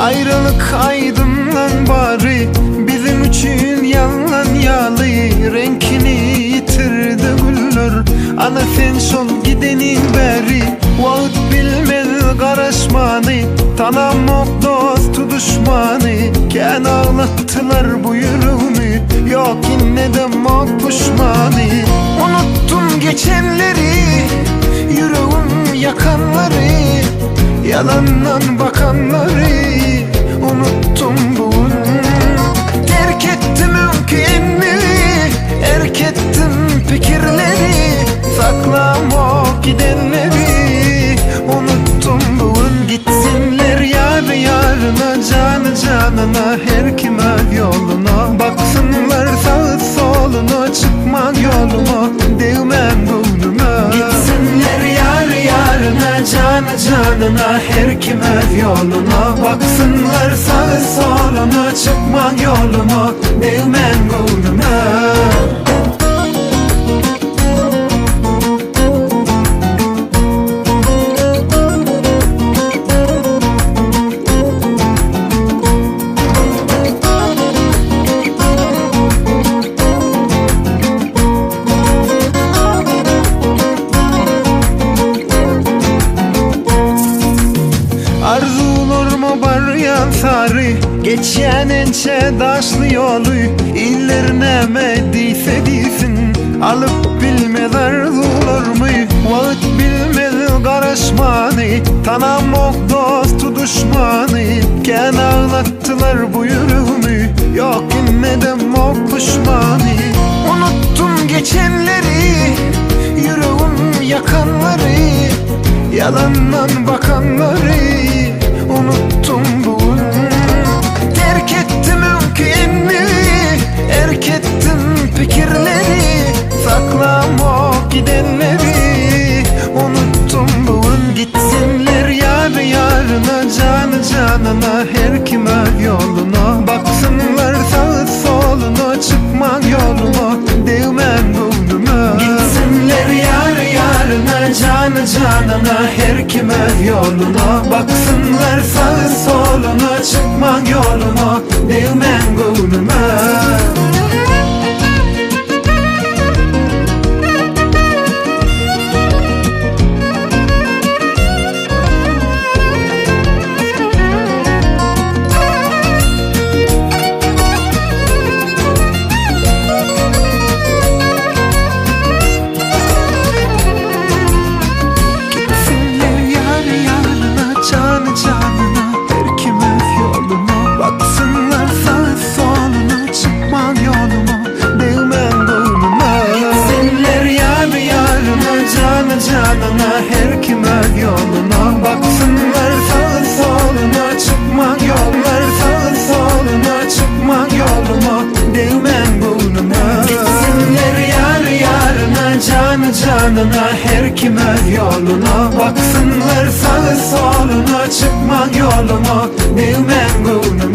Ayrılık aydınlan bari, bizim için yalan yalı. Renkini yitirdi güller, ana sen sol gidenin beri. Vaat bilmez karışmanı, tanımak dostu düşmanı. Ken ağlattılar bu yüreğimi, yok yine de pişmanı. Unuttum geçenleri, yüreğim yakanları, yalandan bakanları. Unuttum bugün, terk ettim mümkünleri, erk ettim fikirleri, saklamak gidenleri. Unuttum bugün, gitsinler yar yarına, canı canına, her kime yoluna. Baksınlar sağı soluna, çıkma yoluma, değmem gönlüme. Gitsinler yar yarına, canı canına, her kime yoluna. Baksınlar sağı soluna, çıkma yoluma, değmem gönlüme. Arzularıma baryan sarı, geçen ençe daşlı yolu. İllerine mediyse değilsin, alıp bilmez arzularımı. Vaat bilmez karışmanı, tanımak dostu düşmanı. Ken ağlattılar bu yüreğimi, yok yine de pişmanı. Unuttum geçenleri, yüreğim yakanları, yalandan bakanları. Unuttum bugün, terk ettim mümkünleri, erk ettim fikirleri, saklamak gidenleri. Unuttum bugün, gitsinler yar yarına, canı canına, her kime yoluna. Baksınlar sağı soluna, çıkma yoluma, değmem gönlüme. Gitsinler yar yarına, canı canına, her kime yoluna. Baksınlar sağı soluna, çıkma yoluma, değmem gönlüme. Canına, her kime yoluna. Baksınlar sağı soluna, çıkma yollar, sağı soluna, çıkma yoluma, değmem gönlüme. Gitsinler yar yarına, canı canına, her kime yoluna. Baksınlar sağı soluna, çıkma yoluma, değmem gönlüme.